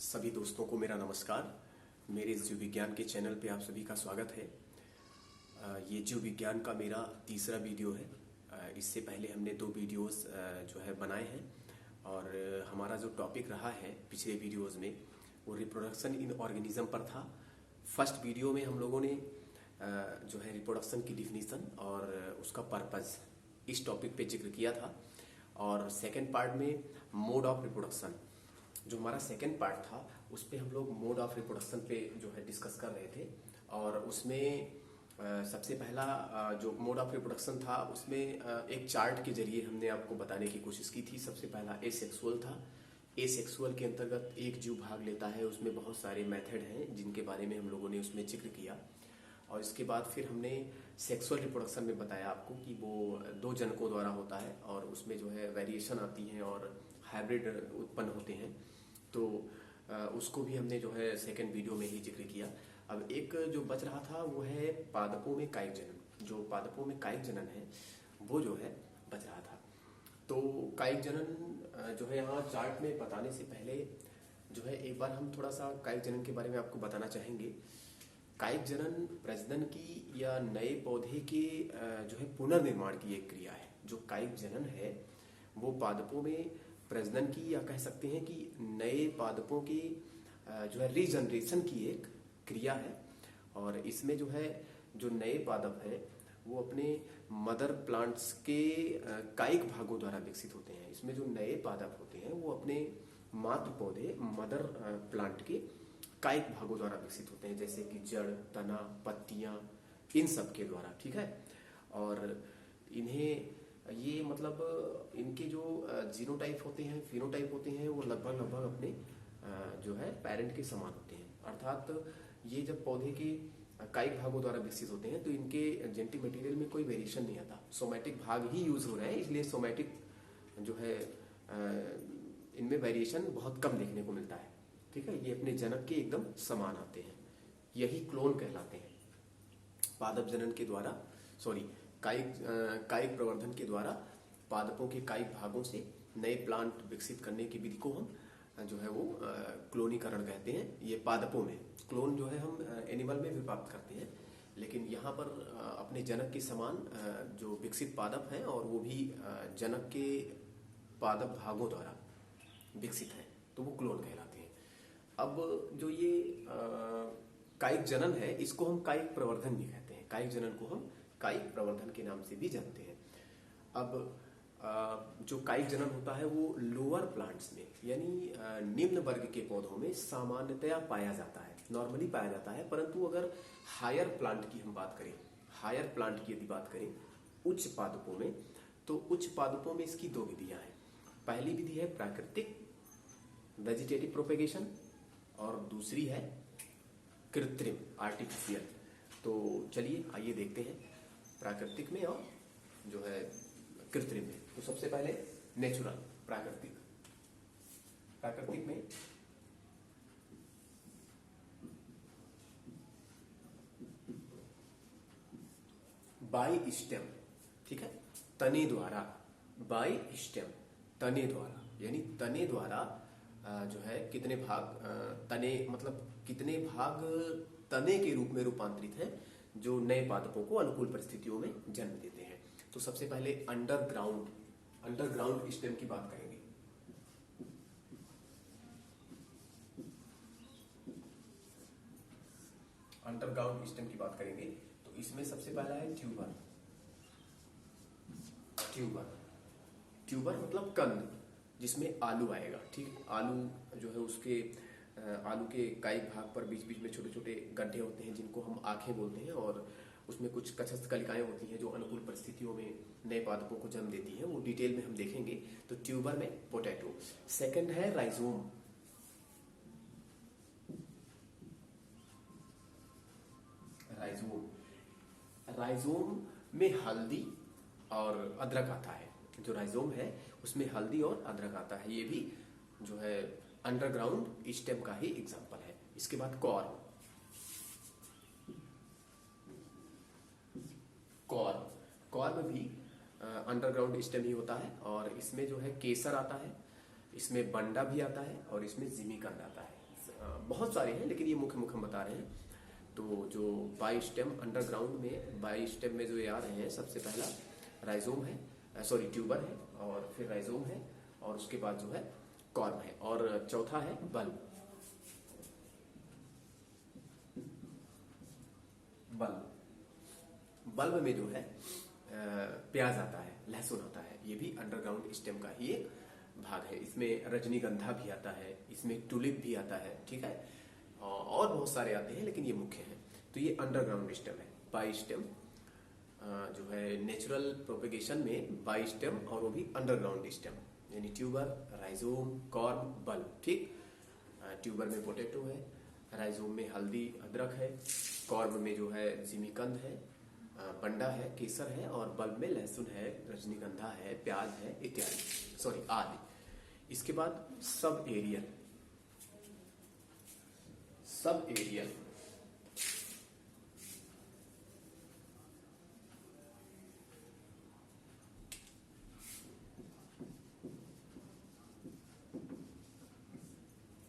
सभी दोस्तों को मेरा नमस्कार। मेरे इस जीव विज्ञान के चैनल पे आप सभी का स्वागत है। ये जीव विज्ञान का मेरा तीसरा वीडियो है। इससे पहले हमने 2 वीडियोस जो है बनाए हैं और हमारा जो टॉपिक रहा है पिछले वीडियोस में वो रिप्रोडक्शन इन ऑर्गेनिज्म पर था। फर्स्ट वीडियो में हम लोगों ने जो है रिप्रोडक्शन की डिफिनीशन और उसका पर्पस इस टॉपिक पे जिक्र किया था और सेकेंड पार्ट में मोड ऑफ रिप्रोडक्शन जो हमारा सेकेंड पार्ट था उस पे हम लोग मोड ऑफ रिप्रोडक्शन पे जो है डिस्कस कर रहे थे और उसमें सबसे पहला जो मोड ऑफ रिप्रोडक्शन था उसमें एक चार्ट के जरिए हमने आपको बताने की कोशिश की थी। सबसे पहला एसेक्सुअल था। एसेक्सुअल के अंतर्गत एक जीव भाग लेता है, उसमें बहुत सारे मेथड हैं जिनके बारे में हम लोगों ने उसमें जिक्र किया और इसके बाद फिर हमने सेक्सुअल रिप्रोडक्शन में बताया आपको कि वो 2 जनकों द्वारा होता है और उसमें जो है वेरिएशन आती हैं और हाइब्रिड उत्पन्न होते हैं। तो उसको भी हमने जो है सेकंड वीडियो में ही जिक्र किया। अब एक जो बच रहा था वो है पादपों में कायिक जनन। जो पादपों में कायिक जनन है वो जो है बच रहा था। तो कायिक जनन जो है यहाँ चार्ट में बताने से पहले जो है एक बार हम थोड़ा सा कायिक जनन के बारे में आपको बताना चाहेंगे। कायिक जनन प्रजनन की या नए पौधे के जो है पुनर्निर्माण की एक क्रिया है। जो कायिक जनन है वो पादपों में प्रजनन की या कह सकते हैं कि नए पादपों की जो है रीजनरेशन की एक क्रिया है और इसमें जो है जो नए पादप है वो अपने मदर प्लांट्स के कायिक भागों द्वारा विकसित होते हैं। इसमें जो नए पादप होते हैं वो अपने मातृ पौधे मदर प्लांट के कायिक भागों द्वारा विकसित होते हैं, जैसे कि जड़, तना, पत्तियां, इन सब के द्वारा। ठीक है। और इन्हें ये मतलब इनके जो जीनोटाइप होते हैं, फिनोटाइप होते हैं वो लगभग अपने जो है पेरेंट के समान होते हैं। अर्थात ये जब पौधे के कायिक भागों द्वारा विकसित होते हैं तो इनके जेनेटिक मटेरियल में कोई वेरिएशन नहीं आता। सोमैटिक भाग ही यूज हो रहे हैं, इसलिए सोमैटिक जो है इनमें वेरिएशन बहुत कम देखने को मिलता है। ठीक है। ये अपने जनक के एकदम समान आते हैं, यही क्लोन कहलाते हैं। पादप जनन के द्वारा कायिक प्रवर्धन के द्वारा पादपों के कायिक भागों से नए प्लांट विकसित करने की विधि को हम जो है वो क्लोनीकरण कहते हैं। ये पादपों में क्लोन जो है हम एनिमल में भी प्राप्त करते हैं, लेकिन यहाँ पर अपने जनक के समान जो विकसित पादप हैं और वो भी जनक के पादप भागों द्वारा विकसित हैं तो वो क्लोन कहलाते हैं। अब जो ये कायिक जनन है इसको हम कायिक प्रवर्धन भी कहते हैं। कायिक जनन को हम कायिक प्रवर्धन के नाम से भी जानते हैं। अब जो कायिक जनन होता है वो लोअर प्लांट्स में यानी निम्न वर्ग के पौधों में सामान्यतया पाया जाता है, नॉर्मली पाया जाता है। परंतु अगर हायर प्लांट की हम बात करें, हायर प्लांट की यदि बात करें उच्च पादपों में, तो उच्च पादपों में इसकी 2 विधियां हैं। पहली विधि है प्राकृतिक वेजिटेटिव प्रोपेगेशन और दूसरी है कृत्रिम आर्टिफिशियल। तो चलिए आइए देखते हैं प्राकृतिक में और जो है कृत्रिम में। तो सबसे पहले नेचुरल प्राकृतिक में बाई स्टेम, ठीक है, तने द्वारा, बाई स्टेम तने द्वारा, यानी तने द्वारा जो है कितने भाग तने मतलब कितने भाग तने के रूप में रूपांतरित हैं जो नए पादपों को अनुकूल परिस्थितियों में जन्म देते हैं। तो सबसे पहले अंडरग्राउंड स्टेम की बात करेंगे। अंडरग्राउंड स्टेम की बात करेंगे तो इसमें सबसे पहला है ट्यूबर मतलब कंद जिसमें आलू आएगा। ठीक, आलू जो है उसके आलू के कायिक भाग पर बीच बीच में छोटे छोटे गड्ढे होते हैं जिनको हम आंखें बोलते हैं और उसमें कुछ कक्षस्थ कलिकाएं होती हैं जो अनुकूल परिस्थितियों में नए पादपों को जन्म देती हैं। वो डिटेल में हम देखेंगे। तो ट्यूबर में पोटैटो। सेकंड है राइजोम। राइजोम में हल्दी और अदरक आता है। जो राइजोम है उसमें हल्दी और अदरक आता है। ये भी जो है अंडरग्राउंड स्टेम का ही एग्जांपल है। इसके बाद कॉर्म भी अंडरग्राउंड स्टेम ही होता है और इसमें जो है केसर आता है, इसमें बंडा भी आता है और इसमें जिमीकंद आता है। बहुत सारे हैं लेकिन ये मुख्य मुख्य हम बता रहे हैं। तो जो बाई स्टेम अंडरग्राउंड में बाई स्टेम में जो ये आ रहे हैं, सबसे पहला राइजोम है, सॉरी ट्यूबर है, और फिर राइजोम है, और उसके बाद जो है कॉर्म है, और चौथा है बल्ब। बल्ब में जो है प्याज आता है, लहसुन आता है, ये भी अंडरग्राउंड स्टेम का ही एक भाग है। इसमें रजनीगंधा भी आता है, इसमें टुलिप भी आता है, ठीक है, और बहुत सारे आते हैं लेकिन ये मुख्य हैं। तो ये अंडरग्राउंड स्टेम है। बाई स्टेम जो है नेचुरल प्रोपेगेशन में बाई स्टेम, और वो भी अंडरग्राउंड स्टेम, यानी ट्यूबर, राइजोम, कॉर्म, बल्ब, ठीक। ट्यूबर में पोटैटो है, राइजोम में हल्दी अदरक है, कॉर्म में जो है जिमीकंद है, बंडा है, केसर है, और बल्ब में लहसुन है, रजनीगंधा है, प्याज है, इत्यादि, सॉरी आदि। इसके बाद सब एरियल। सब एरियल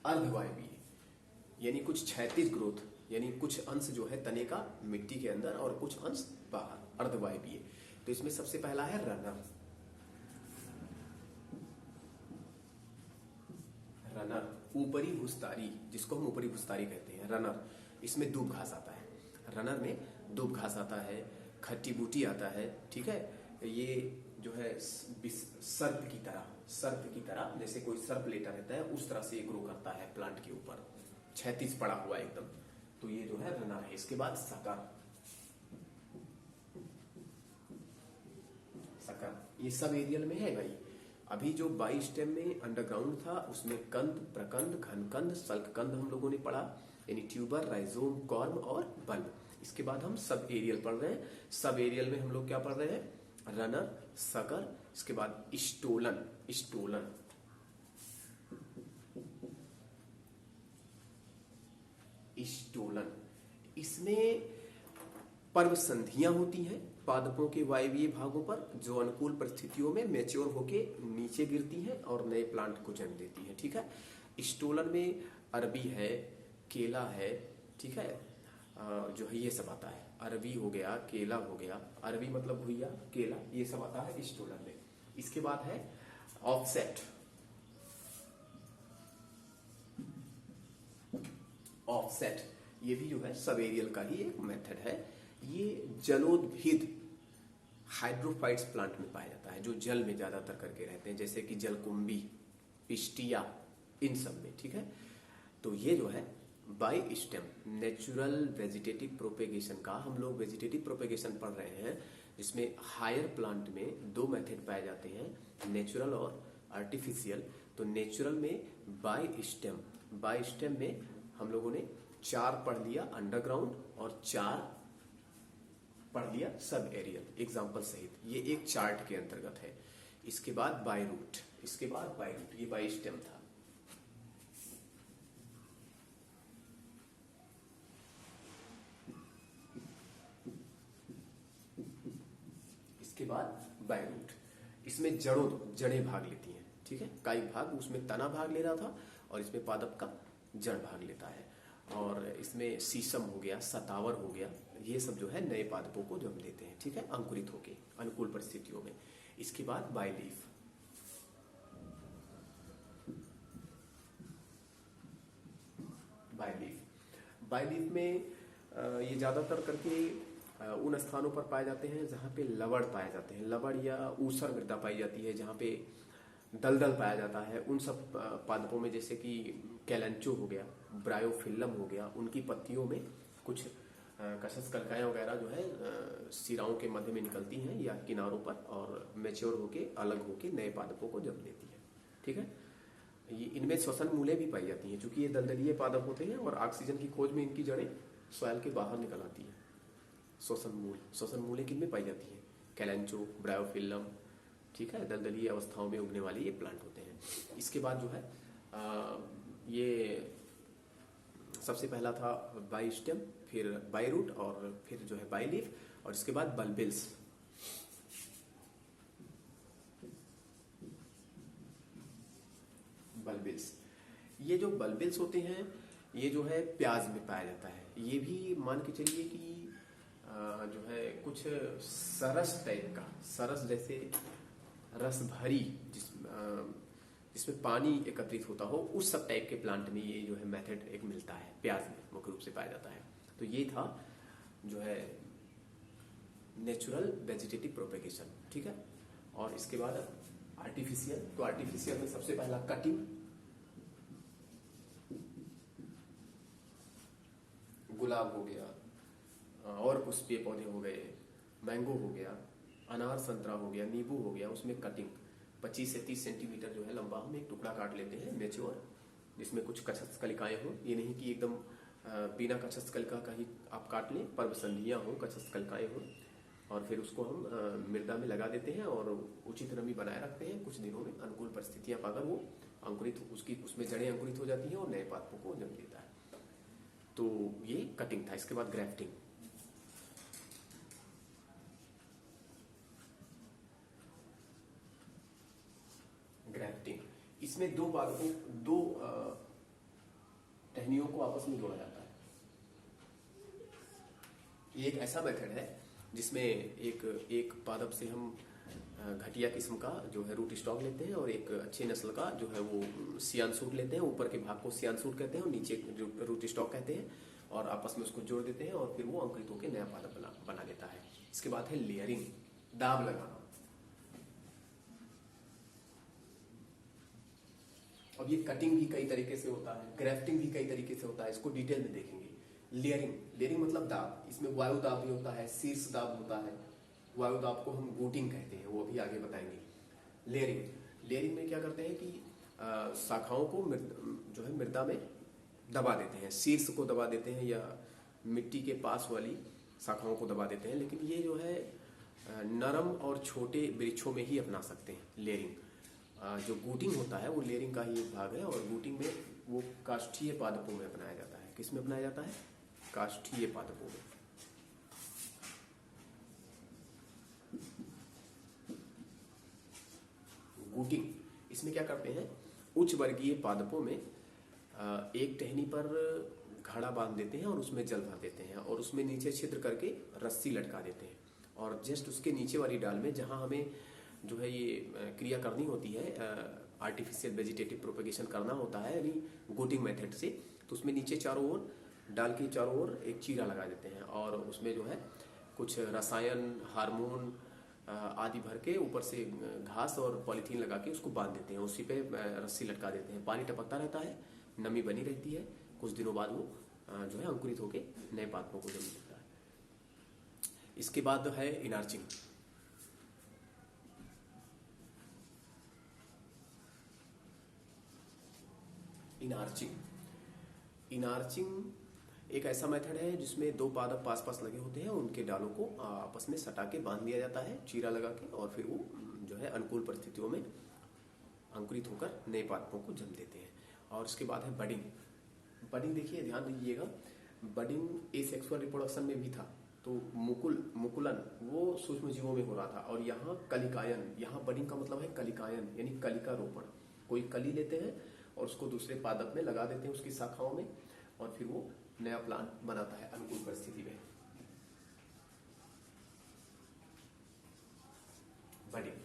अर्धवायवीय, यानी कुछ क्षैतिज ग्रोथ, यानी कुछ अंश जो है तने का मिट्टी के अंदर और कुछ अंश बाहर, अर्धवायवीय। तो इसमें सबसे पहला है रनर। रनर ऊपरी भूस्तारी, जिसको हम ऊपरी भूस्तारी कहते हैं, रनर। इसमें दूब घास आता है, रनर में दूब घास आता है, खट्टी बूटी आता है, ठीक है। ये जो है सर्प की तरह जैसे कोई सर्प लेटा रहता है उस तरह से ये ग्रो करता है प्लांट के ऊपर, क्षैतिज पड़ा हुआ एकदम। तो ये जो है रनर है। इसके बाद सकर। ये सब एरियल में है भाई। अभी जो बाई स्टेम में अंडरग्राउंड था उसमें कंद, प्रकंद, घनकंद, सल्ककंद हम लोगों ने पढ़ा, यानी ट्यूबर, राइजोम, कॉर्म और बल्ब। इसके बाद हम सब एरियल पढ़ रहे हैं। सब एरियल में हम लोग क्या पढ़ रहे हैं? रनर, सकर, इसके बाद स्टोलन। इसमें पर्व संधियां होती हैं पादपों के वायवीय भागों पर, जो अनुकूल परिस्थितियों में मैच्योर होके नीचे गिरती हैं और नए प्लांट को जन्म देती हैं, ठीक है। स्टोलन में अरबी है, केला है, ठीक है, जो है ये सब आता है। अरबी हो गया, केला हो गया, अरबी मतलब भुइया, केला, ये सब आता है स्टोलन में। इसके बाद है ऑफसेट। ये भी जो है सब एरियल का ही एक मेथड है। ये जलोद्भिद हाइड्रोफाइट्स प्लांट में पाया जाता है, जो जल में ज्यादातर करके रहते हैं, जैसे कि जलकुंभी, पिस्टिया, इन सब में, ठीक है। तो ये जो है by stem natural vegetative propagation का हम लोग वेजिटेटिव प्रोपेगेशन पढ़ रहे हैं, जिसमें हायर प्लांट में दो मेथड पाए जाते हैं, नेचुरल और आर्टिफिशियल। तो नेचुरल में बाई स्टेम में हम लोगों ने 4 पढ़ लिया अंडरग्राउंड और 4 पढ़ लिया सब एरियल एग्जाम्पल सहित। ये एक चार्ट के अंतर्गत है। इसके बाद बाय रूट, ये बाई स्टेम था। इसके बाद बाय रूट, इसमें जड़ें भाग लेती हैं, ठीक है। काई भाग, उसमें तना भाग ले रहा था और इसमें पादप का जड़ भाग लेता है। और इसमें शीशम हो गया, सतावर हो गया, ये सब जो है नए पादपों को जन्म देते हैं, ठीक है, अंकुरित होके अनुकूल परिस्थितियों में। इसके बाद बायलीफ। बायलीफ में ये ज्यादातर करके उन स्थानों पर पाए जाते हैं जहां पे लवड़ पाए जाते हैं, लवड़ या ऊसर मृदा पाई जाती है, जहां पे दलदल पाया जाता है। उन सब पादपों में जैसे कि कैलेंचो हो गया, ब्रायोफिल्लम हो गया, उनकी पत्तियों में कुछ कशस कलकाएं वगैरह जो है सिराओं के मध्य में निकलती हैं या किनारों पर, और मैच्योर होके अलग होके नए पादपों को जन्म देती है, ठीक है। ये इनमें श्वसन मूलें भी पाई जाती हैं, क्योंकि ये दलदलीय पादप होते हैं और ऑक्सीजन की खोज में इनकी जड़ें सॉइल के बाहर निकल आती हैं। श्वसन मूलें किनमें पाई जाती हैं? कैलेंचो, ब्रायोफिल्लम, ठीक है, दलदलीय अवस्थाओं में उगने वाले ये प्लांट होते हैं। इसके बाद जो है ये सबसे पहला था बाई स्टेम, फिर बाई रूट, और फिर जो है बाई लीफ, और इसके बाद बल्बिल्स। ये जो बल्बिल्स होते हैं ये जो है प्याज में पाया जाता है। ये भी मान के चलिए कि जो है कुछ सरस टाइप का, सरस जैसे रस भरी जिसमें पानी एकत्रित होता हो, उस सब टाइप के प्लांट में ये जो है मेथड एक मिलता है, प्याज में मुख्य रूप से पाया जाता है। तो ये था जो है नेचुरल वेजिटेटिव प्रोपेगेशन, ठीक है। और इसके बाद आर्टिफिशियल, तो आर्टिफिशियल में सबसे पहला कटिंग, गुलाब हो गया और पुष्पीय पौधे हो गए, मैंगो हो गया, अनार संतरा हो गया, नींबू हो गया, उसमें कटिंग 25 से 30 सेंटीमीटर जो है लंबा हम एक टुकड़ा काट लेते हैं मैच्योर, जिसमें कुछ कच्छस कलिकाएं हों। ये नहीं कि एकदम बिना कच्छस कलिका का ही आप काट लें, पर्व संधियां हों, कच्छस कलिकाएं हों, और फिर उसको हम मृदा में लगा देते हैं और उचित नमी बनाए रखते हैं। कुछ दिनों में अनुकूल परिस्थितियां पाकर वो अंकुरित, उसमें जड़ें अंकुरित हो जाती हैं और नए पादपों को जन्म देता है। तो ये कटिंग था। इसके बाद ग्राफ्टिंग, इसमें दो पादपों, दो टहनियों को आपस में जोड़ा जाता है। ये एक ऐसा मेथड है जिसमें एक पादप से हम घटिया किस्म का जो है रूट स्टॉक लेते हैं और एक अच्छे नस्ल का जो है वो सियान सूट लेते हैं। ऊपर के भाग को सियान सूट कहते हैं और नीचे रूट स्टॉक कहते हैं, और आपस में उसको जोड़ देते हैं और फिर वो अंकुरित होकर नया पादप बना देता है। इसके बाद है लेयरिंग, दाब लगाना। अब ये कटिंग भी कई तरीके से होता है, ग्राफ्टिंग भी कई तरीके से होता है, इसको डिटेल में देखेंगे। लेयरिंग मतलब दाब, इसमें वायु दाब भी होता है, शीर्ष दाब होता है। वायु दाब को हम गूटिंग कहते हैं, वो भी आगे बताएंगे। लेयरिंग में क्या करते हैं कि शाखाओं को जो है मृदा में दबा देते हैं, शीर्ष को दबा देते हैं या मिट्टी के पास वाली शाखाओं को दबा देते हैं। लेकिन ये जो है नरम और छोटे वृक्षों में ही अपना सकते हैं लेयरिंग। जो गूटिंग होता है वो लेयरिंग का ही एक भाग है, और गूटिंग में वो काष्ठीय पादपों में अपनाया जाता है। किस में अपनाया जाता है? काष्ठीय पादपों में। गूटिंग, इसमें क्या करते हैं, उच्च वर्गीय पादपों में एक टहनी पर घड़ा बांध देते हैं और उसमें जल भर देते हैं और उसमें नीचे छिद्र करके रस्सी लटका देते हैं, और जस्ट उसके नीचे वाली डाल में जहां हमें जो है ये क्रिया करनी होती है, आर्टिफिशियल वेजिटेटिव प्रोपेगेशन करना होता है यानी गूटिंग मेथड से, तो उसमें नीचे चारों ओर डाल के चारों ओर एक चीरा लगा देते हैं और उसमें जो है कुछ रसायन, हार्मोन आदि भर के ऊपर से घास और पॉलीथीन लगा के उसको बांध देते हैं, उसी पे रस्सी लटका देते हैं। पानी टपकता रहता है, नमी बनी रहती है, कुछ दिनों बाद वो जो है अंकुरित होके नए पादपों को जन्म देता है। इसके बाद है इनार्चिंग। इनार्चिंग एक ऐसा मेथड है जिसमें दो पादप पास पास लगे होते हैं, उनके डालों को आपस में सटा के बांध दिया जाता है चीरा लगा के, और फिर वो जो है अनुकूल परिस्थितियों में अंकुरित होकर नए पादपों को जन्म देते हैं। और उसके बाद है बडिंग। बडिंग देखिए, ध्यान दीजिएगा, बडिंग एसेक्सुअल रिप्रोडक्शन में भी था, तो मुकुलन वो सूक्ष्म जीवों में हो रहा था, और यहाँ कलिकायन, यहाँ बडिंग का मतलब है कलिकायन यानी कलिका रोपण। कोई कली लेते हैं और उसको दूसरे पादप में लगा देते हैं उसकी शाखाओं में, और फिर वो नया प्लांट बनाता है अनुकूल परिस्थिति में। बडिंग,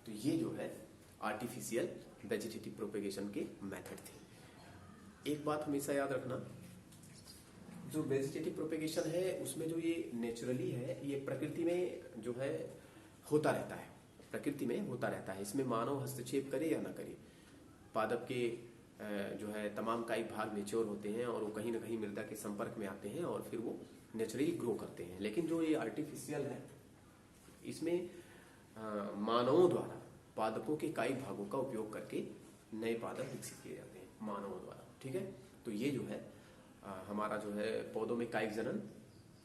तो ये जो है आर्टिफिशियल वेजिटेटिव प्रोपेगेशन के मेथड थे। एक बात हमेशा याद रखना, जो वेजिटेटिव प्रोपेगेशन है उसमें जो ये नेचुरली है, ये प्रकृति में जो है होता रहता है, प्रकृति में होता रहता है। इसमें मानव हस्तक्षेप करे या ना करे, पादप के जो है तमाम कायिक भाग मेच्योर होते हैं और वो कहीं ना कहीं मृदा के संपर्क में आते हैं और फिर वो नेचुरली ग्रो करते हैं। लेकिन जो ये आर्टिफिशियल है, इसमें मानवों द्वारा पादपों के कायिक भागों का उपयोग करके नए पादप विकसित किए जाते हैं मानवों द्वारा, ठीक है। तो ये जो है हमारा जो है पौधों में कायिक जनन,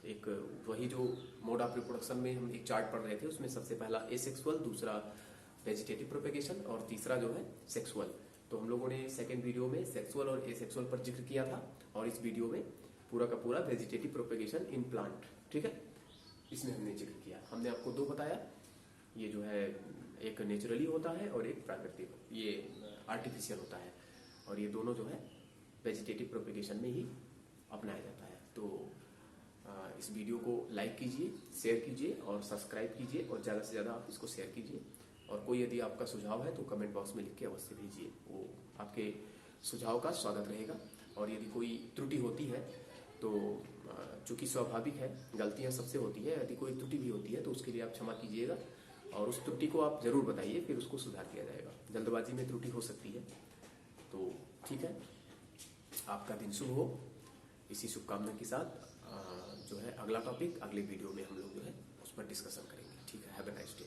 एक वही जो मोड ऑफ रिप्रोडक्शन में हम एक चार्ट पढ़ रहे थे, उसमें सबसे पहला एसेक्सुअल, दूसरा वेजिटेटिव प्रोपेगेशन और तीसरा जो है सेक्सुअल। तो हम लोगों ने सेकंड वीडियो में सेक्सुअल और एसेक्सुअल पर जिक्र किया था, और इस वीडियो में पूरा का पूरा वेजिटेटिव प्रोपेगेशन इन प्लांट, ठीक है, इसमें हमने जिक्र किया। हमने आपको दो बताया, ये जो है एक नेचुरली होता है और एक प्राकृतिक, ये आर्टिफिशियल होता है, और ये दोनों जो है वेजिटेटिव प्रोपेगेशन में ही अपनाया जाता है। तो इस वीडियो को लाइक कीजिए, शेयर कीजिए और सब्सक्राइब कीजिए और ज़्यादा से ज़्यादा आप इसको शेयर कीजिए। और कोई यदि आपका सुझाव है तो कमेंट बॉक्स में लिख के अवश्य भेजिए, वो आपके सुझाव का स्वागत रहेगा। और यदि कोई त्रुटि होती है तो चूंकि स्वाभाविक है, गलतियां सबसे होती है, यदि कोई त्रुटि भी होती है तो उसके लिए आप क्षमा कीजिएगा और उस त्रुटि को आप जरूर बताइए, फिर उसको सुधार किया जाएगा। जल्दबाजी में त्रुटि हो सकती है, तो ठीक है। आपका दिन शुभ हो, इसी शुभकामना के साथ जो है अगला टॉपिक अगले वीडियो में हम लोग जो है उस पर डिस्कशन करेंगे। ठीक है, हैव अ नाइस डे।